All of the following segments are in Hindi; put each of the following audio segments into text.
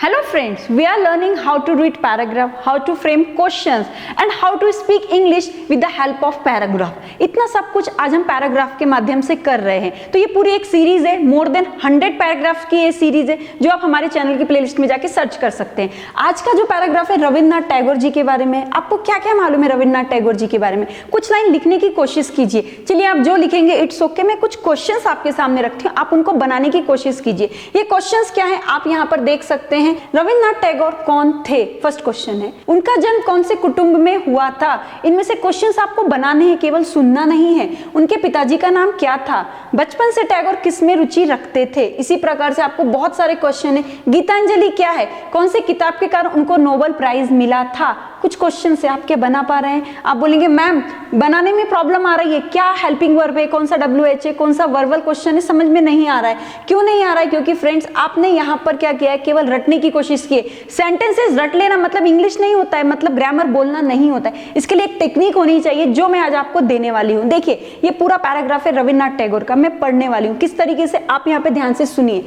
Hello friends, we are learning how to read paragraph, how to frame questions and how to speak English with the help of paragraph. इतना सब कुछ आज हम पैराग्राफ के माध्यम से कर रहे हैं। तो ये पूरी एक सीरीज है, मोर देन 100 पैराग्राफ की ये सीरीज है जो आप हमारे चैनल की प्लेलिस्ट में जाके सर्च कर सकते हैं। आज का जो पैराग्राफ है रविन्द्रनाथ टैगोर जी के बारे में। आपको क्या क्या मालूम है रविन्द्रनाथ टैगोर जी के बारे में? कुछ लाइन लिखने की कोशिश कीजिए। चलिए आप जो लिखेंगे इट्स ओके, मैं कुछ क्वेश्चंस आपके सामने रखती हूँ, आप उनको बनाने की कोशिश कीजिए। ये क्वेश्चंस क्या है आप यहाँ पर देख सकते हैं। रविन्द्रनाथ टैगोर कौन थे? फर्स्ट क्वेश्चन है। उनका जन्म कौन से कुटुंब में हुआ था? इनमें से क्वेश्चंस आपको बनाने हैं, केवल सुनना नहीं है। उनके पिताजी का नाम क्या था? बचपन से टैगोर किस में रुचि रखते थे? इसी प्रकार से आपको बहुत सारे क्वेश्चन है। गीतांजलि क्या है? कौन से किताब के कारण उनको नोबेल प्राइज मिला था? कुछ क्वेश्चन से आप क्या बना पा रहे हैं? आप बोलेंगे मैम बनाने में प्रॉब्लम आ रही है, क्या हेल्पिंग वर्ब है, कौन सा WH है, कौन सा वर्बल क्वेश्चन है, समझ में नहीं आ रहा है। क्यों नहीं आ रहा है? क्योंकि फ्रेंड्स आपने यहाँ पर क्या किया है, केवल रटने की कोशिश की है। सेंटेंसेस रट लेना मतलब इंग्लिश नहीं होता है, मतलब ग्रामर बोलना नहीं होता है। इसके लिए एक टेक्निक होनी चाहिए जो मैं आज आपको देने वाली हूँ। देखिए ये पूरा पैराग्राफ है रविन्द्रनाथ टैगोर का, मैं पढ़ने वाली हूँ किस तरीके से, आप यहाँ पे ध्यान से सुनिए।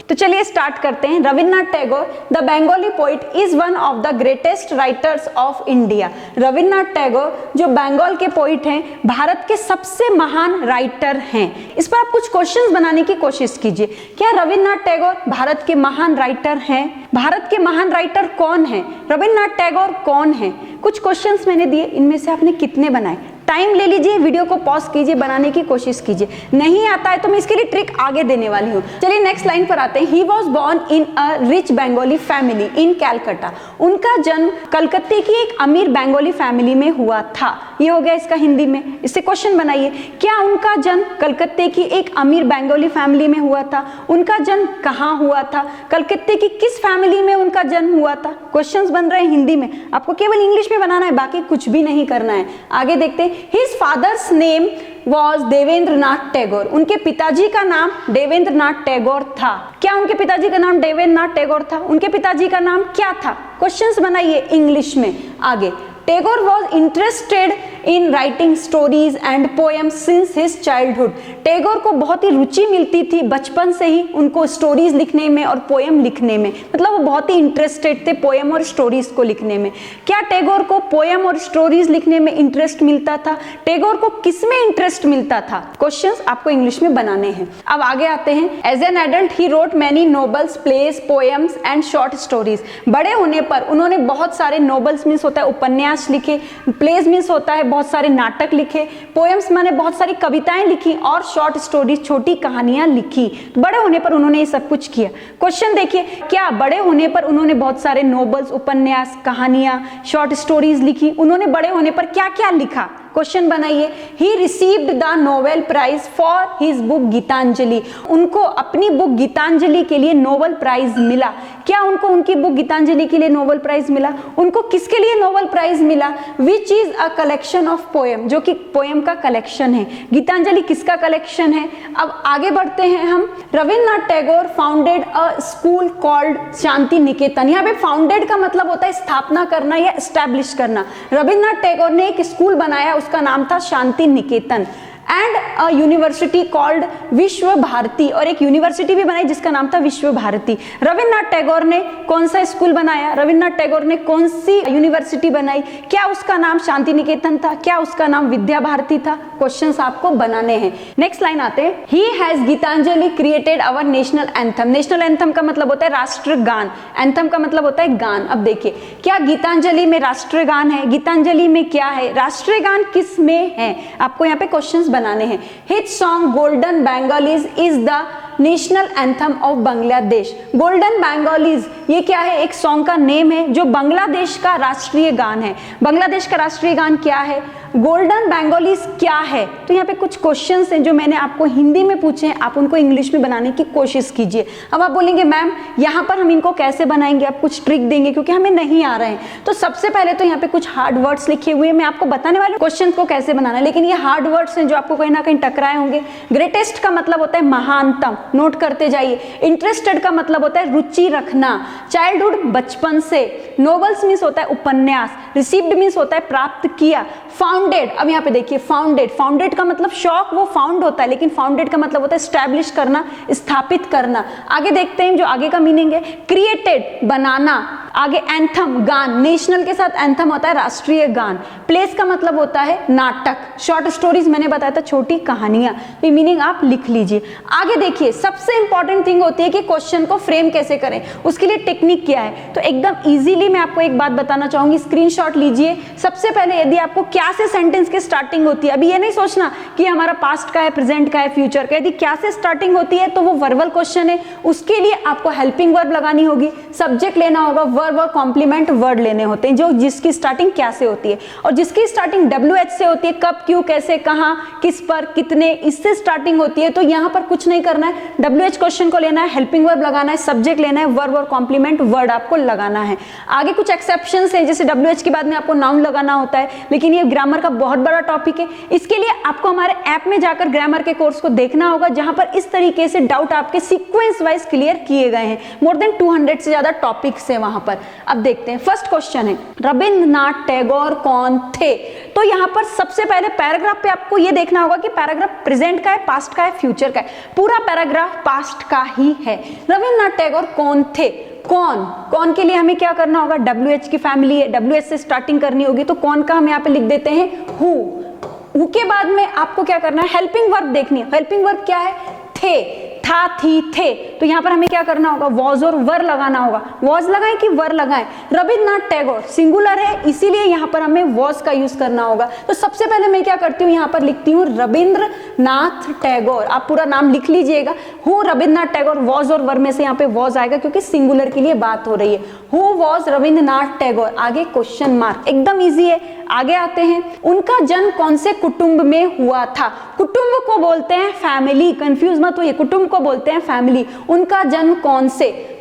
तो चलिए स्टार्ट करते हैं। Rabindranath Tagore the Bengali poet is one of the greatest writers of India. Rabindranath Tagore जो बंगाल के पोइट हैं, भारत के सबसे महान राइटर हैं। इस पर आप कुछ क्वेश्चंस बनाने की कोशिश कीजिए। क्या रविन्द्रनाथ टैगोर भारत के महान राइटर हैं? भारत के महान राइटर कौन है? रविन्द्रनाथ टैगोर कौन है? कुछ क्वेश्चंस मैंने दिए, इनमें से आपने कितने बनाए? टाइम ले लीजिए, वीडियो को पॉज कीजिए, बनाने की कोशिश कीजिए। नहीं आता है तो मैं इसके लिए ट्रिक आगे देने वाली हूँ। चलिए नेक्स्ट लाइन पर आते हैं। He was born in a rich Bengali family in Calcutta. उनका जन्म कलकत्ते की एक अमीर बंगाली फैमिली में हुआ था। ये हो गया इसका हिंदी में। इससे क्वेश्चन बनाइए। क्या उनका जन्म कलकत्ते की एक अमीर बंगाली फैमिली में हुआ था? उनका जन्म कहाँ हुआ था? कलकत्ते की किस फैमिली में उनका जन्म हुआ था? क्वेश्चंस बन रहे हैं हिंदी में, आपको केवल इंग्लिश में बनाना है, बाकी कुछ भी नहीं करना है। आगे देखते हैं। His father's name was Debendranath Tagore. उनके पिताजी का नाम देवेंद्रनाथ टैगोर था। क्या उनके पिताजी का नाम देवेंद्रनाथ टैगोर था? उनके पिताजी का नाम क्या था? क्वेश्चंस बनाइए इंग्लिश में। आगे Tagore was interested in writing stories and poems since his childhood. Tagore को बहुत ही रुचि मिलती थी बचपन से ही उनको स्टोरीज लिखने में और पोएम लिखने में, मतलब वो बहुत ही इंटरेस्टेड थे पोएम और स्टोरीज को लिखने में। क्या टैगोर को पोएम और स्टोरीज लिखने में इंटरेस्ट मिलता था? टैगोर को किस में इंटरेस्ट मिलता था? क्वेश्चंस आपको इंग्लिश में बनाने हैं। अब आगे आते हैं। As an adult he wrote many novels, plays, poems and short stories. बड़े होने पर उन्होंने बहुत सारे नोवेल्स मीन्स होता है उपन्यास लिखे, प्लेज मीन्स होता है बहुत सारे नाटक लिखे, पोएम्स माने बहुत सारी कविताएं लिखी और शॉर्ट स्टोरीज छोटी कहानियां लिखी। बड़े होने पर उन्होंने ये सब कुछ किया। क्वेश्चन देखिए, क्या बड़े होने पर उन्होंने बहुत सारे नोवेल्स, उपन्यास, कहानियां, शॉर्ट स्टोरीज लिखी? उन्होंने बड़े होने पर क्या क्या लिखा? क्वेश्चन बनाइए। He received the Nobel prize for his book Gitanjali. उनको अपनी बुक गीतांजलि के लिए नोबेल प्राइज मिला। क्या उनको उनकी बुक गीतांजलि के लिए नोबेल प्राइज मिला? उनको किसके लिए नोबेल प्राइज मिला? विच is a collection of poem, जो कि पोएम का कलेक्शन है। गीतांजलि किसका कलेक्शन है? अब आगे बढ़ते हैं हम। Rabindranath Tagore founded a school called Shanti Niketan. यहाँ पे फाउंडेड का मतलब होता है स्थापना करना या एस्टैब्लिश करना। रविन्द्रनाथ टैगोर ने एक स्कूल बनाया, उसका नाम था Shanti Niketan. And a university called विश्व भारती, और एक यूनिवर्सिटी भी बनाई जिसका नाम था विश्व भारती। रविन्द्रनाथ टैगोर ने कौन सा स्कूल बनाया? रविन्द्रनाथ टैगोर ने कौन सी यूनिवर्सिटी बनाई? क्या उसका नाम शांति निकेतन था? क्या उसका नाम विद्या भारती था? क्वेश्चंस आपको बनाने हैं। नेक्स्ट लाइन आते हैं। He has Gitanjali created our national anthem. National anthem का मतलब होता है राष्ट्रगान, एंथम का मतलब होता है गान। अब देखिए, क्या गीतांजलि में राष्ट्रगान है? गीतांजलि में क्या है? राष्ट्रीय गान किस में है? आपको यहाँ पे क्वेश्चंस बनाने हैं। Hit song golden Bengalis is the national anthem of Bangladesh. Golden Bengalis ये क्या है? एक सॉन्ग का नेम है जो बांग्लादेश का राष्ट्रीय गान है। बांग्लादेश का राष्ट्रीय गान क्या है? गोल्डन बंगालीज क्या है? तो यहाँ पे कुछ क्वेश्चंस हैं जो मैंने आपको हिंदी में पूछे हैं, आप उनको इंग्लिश में बनाने की कोशिश कीजिए। अब आप बोलेंगे मैम यहाँ पर हम इनको कैसे बनाएंगे, आप कुछ ट्रिक देंगे क्योंकि हमें नहीं आ रहे हैं। तो सबसे पहले तो यहाँ पे कुछ हार्ड वर्ड्स लिखे हुए हैं, मैं आपको बताने वाली हूँ क्वेश्चन को कैसे बनाना है, लेकिन ये हार्ड वर्ड्स हैं जो आपको कहीं ना कहीं टकराए होंगे। ग्रेटेस्ट का मतलब होता है महानतम, नोट करते जाइए। इंटरेस्टेड का मतलब होता है रुचि रखना, चाइल्डहुड बचपन से। नोवेल्स मीन्स होता है उपन्यास, रिसीव्ड मीन्स होता है प्राप्त किया। फाउंडेड, अब यहाँ पे देखिए फाउंडेड, फाउंडेड का मतलब शौक वो फाउंड होता है, लेकिन फाउंडेड का मतलब होता है स्टैब्लिश करना, स्थापित करना। आगे देखते हैं जो आगे का मीनिंग है, क्रिएटेड बनाना। आगे एंथम गान, नेशनल के साथ एंथम होता है राष्ट्रीय गान। प्लेस का मतलब होता है नाटक। शॉर्ट स्टोरीज मैंने बताया था छोटी कहानियां, तो मीनिंग आप लिख लीजिए। आगे देखिए सबसे इंपॉर्टेंट थिंग होती है कि क्वेश्चन को फ्रेम कैसे करें, उसके लिए टेक्निक क्या है। तो एकदम इजीली मैं आपको एक बात बताना चाहूंगी, स्क्रीनशॉट लीजिए। सबसे पहले यदि आपको क्या से सेंटेंस की स्टार्टिंग होती है, अभी ये नहीं सोचना कि हमारा पास्ट का है, प्रेजेंट का है, फ्यूचर का। यदि क्या से स्टार्टिंग होती है तो वो वर्बल क्वेश्चन है, उसके लिए आपको हेल्पिंग वर्ब लगानी होगी, सब्जेक्ट लेना होगा, वर्ब और कॉम्प्लीमेंट वर्ड लेने होते हैं, जो जिसकी स्टार्टिंग क्या से होती है। और जिसकी स्टार्टिंग WH से होती है, कब, क्यों, कैसे, कहां, किस पर, कितने, इससे स्टार्टिंग होती है। तो यहां पर कुछ नहीं करना है, WH क्वेश्चन को लेना है, हेल्पिंग वर्ब लगाना है, सब्जेक्ट लेना है, वर्ब और कॉम्प्लीमेंट वर्ड आपको लगाना है। आगे कुछ एक्सेप्शंस है, जैसे WH के बाद में आपको नाउन लगाना होता है, लेकिन ये ग्रामर का बहुत बड़ा टॉपिक है। इसके लिए आपको हमारे ऐप में जाकर ग्रामर के कोर्स को देखना होगा, जहां पर इस तरीके से डाउट आपके सीक्वेंस वाइज क्लियर किए गए हैं। मोर देन 200 से ज्यादा टॉपिक्स है वहां पर। अब देखते हैं, फर्स्ट क्वेश्चन है रविंद्रनाथ टैगोर कौन थे? तो यहां पर सबसे पहले पैराग्राफ पे आपको ये देखना होगा कि पैराग्राफ प्रेजेंट का है, पास्ट का है, फ्यूचर का है। पूरा पैराग्राफ पास्ट का ही है। रविंद्रनाथ टैगोर कौन थे? कौन के लिए हमें क्या करना होगा, WH की फैमिली है, WH से स्टार्टिंग करनी होगी, तो कौन का हम यहाँ पे लिख देते हैं हु के बाद में आपको क्या करना है, हेल्पिंग वर्ब देखनी है। हेल्पिंग वर्ब क्या है, थे, था, थी, थे। तो यहाँ पर हमें क्या करना होगा, वॉज और वर लगाना होगा। वॉज लगाएं कि वर लगाएं? रविंद्रनाथ टैगोर सिंगुलर है, इसीलिए यहाँ पर हमें वॉज का यूज करना होगा। तो सबसे पहले मैं क्या करती हूँ, यहाँ पर लिखती हूँ रविंद्रनाथ टैगोर। आप पूरा नाम लिख लीजिएगा, हु रविंद्रनाथ टैगोर। वॉज और वर में से यहाँ पे वॉज आएगा क्योंकि सिंगुलर के लिए बात हो रही है। Who was Rabindranath Tagore. आगे क्वेश्चन मार्क, एकदम इजी है। आगे आते हैं, उनका जन्म कौन से कुटुंब में हुआ था? कुटुंब को बोलते हैं फैमिली, कंफ्यूज मत होइए, कुटुंब को बोलते हैं फैमिली। उनका जन्म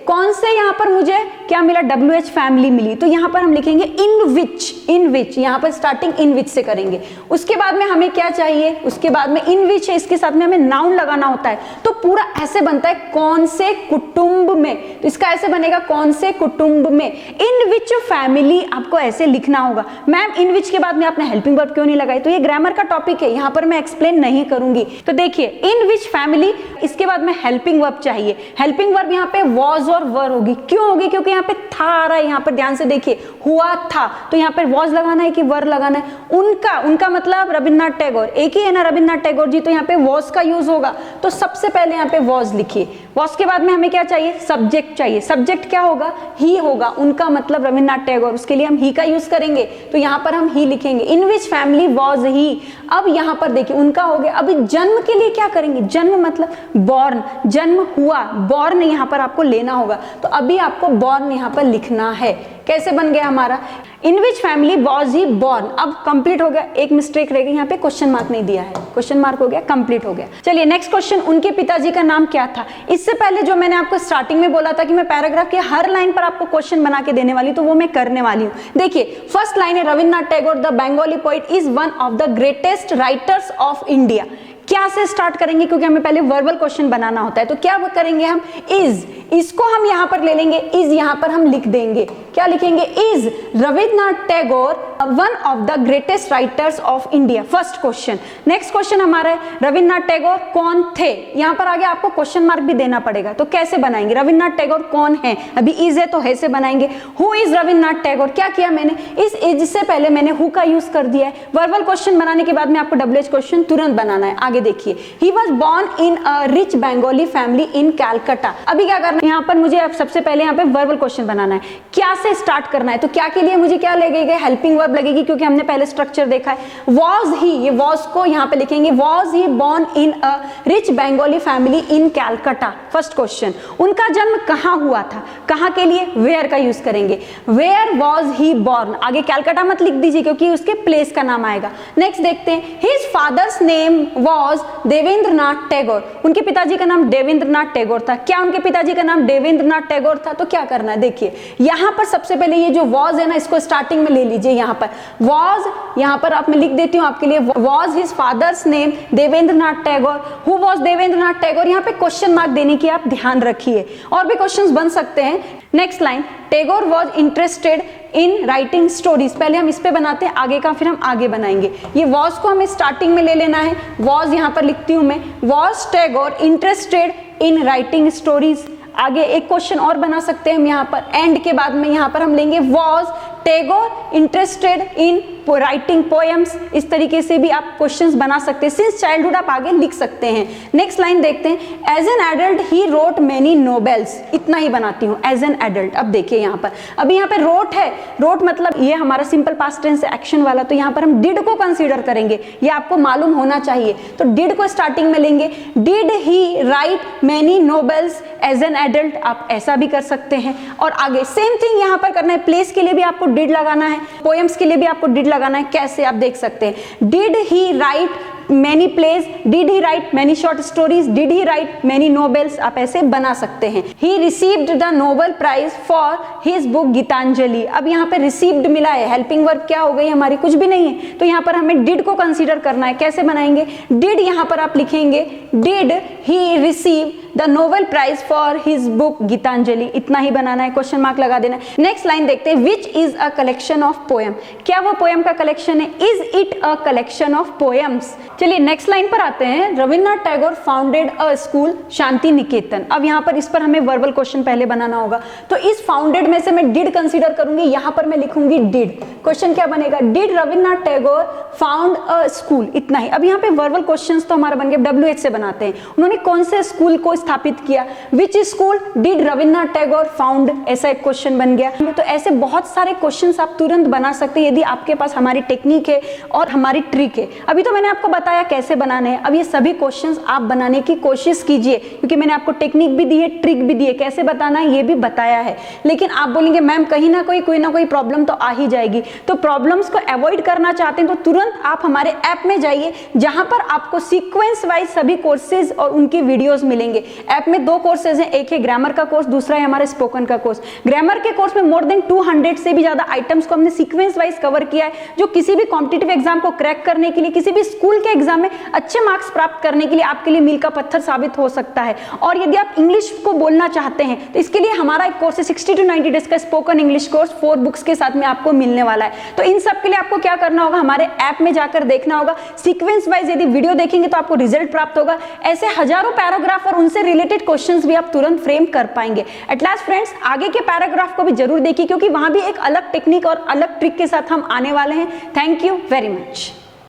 कौन से यहाँ पर मुझे क्या मिला, WH फैमिली मिली। तो यहाँ पर हम लिखेंगे इन विच, यहाँ पर स्टार्टिंग इन विच से करेंगे। उसके बाद में हमें क्या चाहिए, उसके बाद में इन विच है, इसके साथ में हमें नाउन लगाना होता है। तो पूरा ऐसे बनता है, कौन से कुटुंब में। तो इसका ऐसे बनेगा, कौन से कुटुंब में, इन विच फैमिली। आपको ऐसे लिखना होगा। मैम इन विच के बाद में आपने हेल्पिंग वर्ब क्यों नहीं लगाई? तो ये ग्रामर का टॉपिक है, यहाँ पर मैं एक्सप्लेन नहीं करूंगी। तो देखिए इन विच फैमिली, इसके बाद में हेल्पिंग वर्ब चाहिए। हेल्पिंग वर्ब यहाँ पे वॉज और वर होगी। क्यों होगी? क्योंकि यहाँ पे था आ रहा है, यहाँ पर ध्यान से देखिए, हुआ था। तो यहाँ पर वॉज लगाना है कि वर लगाना है? उनका मतलब रविंद्रनाथ टैगोर, एक ही है ना रविंद्रनाथ टैगोर जी, तो यहाँ पे वॉज का यूज होगा। तो सबसे पहले यहाँ पे वॉज लिखिए। वॉज के बाद में हमें क्या चाहिए, सब्जेक्ट चाहिए। सब्जेक्ट क्या होगा, ही होगा। उनका मतलब रविंद्रनाथ टैगोर, उसके लिए हम ही का यूज करेंगे। तो यहाँ पर हम ही लिखेंगे, इन विच फैमिली वॉज ही। अब यहाँ पर देखिए उनका हो गया। अभी जन्म के लिए क्या करेंगे, जन्म मतलब बॉर्न, जन्म हुआ, बॉर्न यहाँ पर आपको लेना होगा। तो अभी आपको बॉर्न यहाँ पर लिखना है। कैसे बन गया हमारा, in which family was he born. अब कंप्लीट हो गया, एक मिस्टेक रह गई, यहाँ पे क्वेश्चन मार्क नहीं दिया है, क्वेश्चन मार्क हो गया, कंप्लीट हो गया। चलिए नेक्स्ट क्वेश्चन, उनके पिताजी का नाम क्या था? इससे पहले जो मैंने आपको स्टार्टिंग में बोला था कि मैं पैराग्राफ के हर लाइन पर आपको क्वेश्चन बना के देने वाली, तो वो मैं करने वाली हूँ। देखिए फर्स्ट लाइन है, Rabindranath Tagore the Bengali poet is one of the greatest writers of India. क्या से स्टार्ट करेंगे, क्योंकि हमें पहले वर्बल क्वेश्चन बनाना होता है। तो क्या करेंगे हम, इज, इसको हम यहां पर ले लेंगे, इज यहां पर हम लिख देंगे। क्या लिखेंगे, is Rabindranath Tagore one of the greatest writers of India. First question. Next question हमारा है, रविंद्रनाथ टैगोर कौन थे? यहां पर आगे आपको क्वेश्चन मार्क भी देना पड़ेगा। तो कैसे बनाएंगे, रविंद्रनाथ टैगोर कौन है? अभी इज है तो है से बनाएंगे। Who is Rabindranath Tagore? क्या किया मैंने, इस इज से पहले मैंने हु का यूज कर दिया है। वर्बल क्वेश्चन बनाने के बाद में आपको WH क्वेश्चन तुरंत बनाना है। आगे देखिए, he was born in a rich Bengali family in Calcutta। अभी क्या करना है, यहाँ पर मुझे अब सबसे पहले यहाँ पे वर्बल क्वेश्चन बनाना है। क्या से स्टार्ट करना है, तो क्या के लिए मुझे क्या लगेगा, हेल्पिंग वर्ब लगेगी, क्योंकि हमने पहले स्ट्रक्चर देखा है। वॉज ही, ये वॉज को यहाँ पे लिखेंगे, was he born in a rich Bengali family in Calcutta. First question, उनका जन्म कहाँ हुआ था, कहाँ के लिए वेयर का यूज करेंगे, वेयर वॉज ही बॉर्न, आगे कैलकाटा मत लिख दीजिए क्योंकि उसके प्लेस का नाम आएगा। नेक्स्ट देखते हैं, his father's name was Debendranath Tagore, उनके पिताजी का नाम देवेंद्रनाथ टैगोर था। क्या उनके पिताजी का नाम देवेंद्रनाथ टैगोर था, तो क्या करना है, देखिए यहां पर सबसे पहले ये जो वॉज है ना, इसको स्टार्टिंग में ले लीजिए। यहां पर वॉज, यहां पर आप मैं लिख देती हूं आपके लिए, was his father's name Debendranath Tagore, who was Debendranath Tagore, यहां पे क्वेश्चन मार्क देने की आप ध्यान रखिए, और भी क्वेश्चंस बन सकते हैं। Next line, Tagore was interested in writing stories, पहले हम इस पे बनाते हैं, आगे का फिर हम आगे बनाएंगे। ये वॉज को हमें स्टार्टिंग में ले लेना है, वॉज यहां पर लिखती हूं मैं, was Tagore interested in writing stories. आगे एक क्वेश्चन और बना सकते हैं हम यहाँ पर, एंड के बाद में यहाँ पर हम लेंगे was Tagore interested in writing poems. इस तरीके से भी आप क्वेश्चंस बना सकते हैं, सिंस चाइल्डहुड आप आगे लिख सकते हैं। नेक्स्ट लाइन देखते हैं, as an adult he wrote many novels, इतना ही बनाती हूँ, एज एन एडल्ट। अब देखिए यहाँ पर, अभी यहाँ पे रोट है, रोट मतलब ये हमारा सिंपल पास्ट टेंस एक्शन वाला, तो यहाँ पर हम डिड को कंसीडर करेंगे, ये आपको मालूम होना चाहिए। तो डिड को स्टार्टिंग में लेंगे, did he write many novels as an adult, आप ऐसा भी कर सकते हैं। और आगे सेम थिंग यहाँ पर करना है, प्लेस के लिए भी आपको डिड लगाना है, पोएम्स के लिए भी आपको डिड लगाना है। कैसे आप देख सकते हैं, did he write many plays, did he write many short stories, did he write many novels, आप ऐसे बना सकते हैं। He received the Nobel prize for his book Gitanjali. अब यहाँ पे रिसीव्ड मिला है, हेल्पिंग वर्ब क्या हो गई हमारी, कुछ भी नहीं है, तो यहाँ पर हमें डिड को कंसीडर करना है। कैसे बनाएंगे, डिड यहाँ पर आप लिखेंगे, did he receive the Nobel prize for his book Gitanjali, इतना ही बनाना है, क्वेश्चन मार्क लगा देना है। नेक्स्ट लाइन देखते हैं, which is a collection of poem, क्या वो पोएम का कलेक्शन है, is it a collection of poems. चलिए नेक्स्ट लाइन पर आते हैं, Rabindranath Tagore founded a school Shanti Niketan. अब यहाँ पर इस पर हमें वर्बल क्वेश्चन पहले बनाना होगा, तो इस फाउंडेड में से मैं डिड कंसीडर करूंगी, यहाँ पर मैं लिखूंगी डिड। क्वेश्चन क्या बनेगा, did Rabindranath Tagore found a school, इतना ही। अब यहाँ पे वर्बल क्वेश्चंस तो हमारा बन गया, WH से बनाते हैं, उन्होंने कौन से स्कूल को स्थापित किया, which school did Rabindranath Tagore found, ऐसा एक क्वेश्चन बन गया। तो ऐसे बहुत सारे क्वेश्चंस आप तुरंत बना सकते हैं यदि आपके पास हमारी टेक्निक है और हमारी ट्रिक है। अभी तो मैंने आपको बताया कैसे बनाने हैं, अब ये सभी क्वेश्चंस आप बनाने की कोशिश कीजिए, क्योंकि मैंने आपको टेक्निक भी दी है, ट्रिक भी दी है, कैसे बताना है ये भी बताया है। लेकिन आप बोलेंगे मैम कहीं ना कोई प्रॉब्लम तो आ ही जाएगी, तो प्रॉब्लम्स को अवॉइड करना चाहते हैं तो तुरंत आप हमारे ऐप में जाइए, जहां पर आपको सीक्वेंस वाइज सभी कोर्सेज और उनकी वीडियोस मिलेंगे। ऐप में 2 कोर्सेज हैं, एक है ग्रामर का कोर्स, दूसरा है हमारा स्पोकन का कोर्स। ग्रामर के कोर्स में मोर देन 200 से भी ज्यादा आइटम्स को हमने सीक्वेंस वाइज कवर किया है, जो किसी भी कॉम्पिटिटिव एग्जाम को क्रैक करने के लिए, किसी भी स्कूल के एग्जाम में अच्छे मार्क्स प्राप्त करने के लिए आपके लिए मील का पत्थर साबित हो सकता है। और यदि आप इंग्लिश को बोलना चाहते हैं तो इसके लिए हमारा एक कोर्स है 60 to 90 डेज का स्पोकन इंग्लिश कोर्स, 4 बुक्स के साथ में आपको मिलने वाला है। तो इन सब के लिए आपको क्या करना होगा, हमारे ऐप में जाकर देखना होगा, सीक्वेंस वाइज यदि वीडियो देखेंगे तो आपको रिजल्ट प्राप्त होगा। ऐसे हजारों पैराग्राफ और उनसे रिलेटेड क्वेश्चंस भी आप तुरंत फ्रेम कर पाएंगे। एट लास्ट फ्रेंड्स, आगे के पैराग्राफ को भी जरूर देखिए, क्योंकि वहां भी एक अलग टेक्निक और अलग ट्रिक के साथ हम आने वाले हैं। Thank you very much.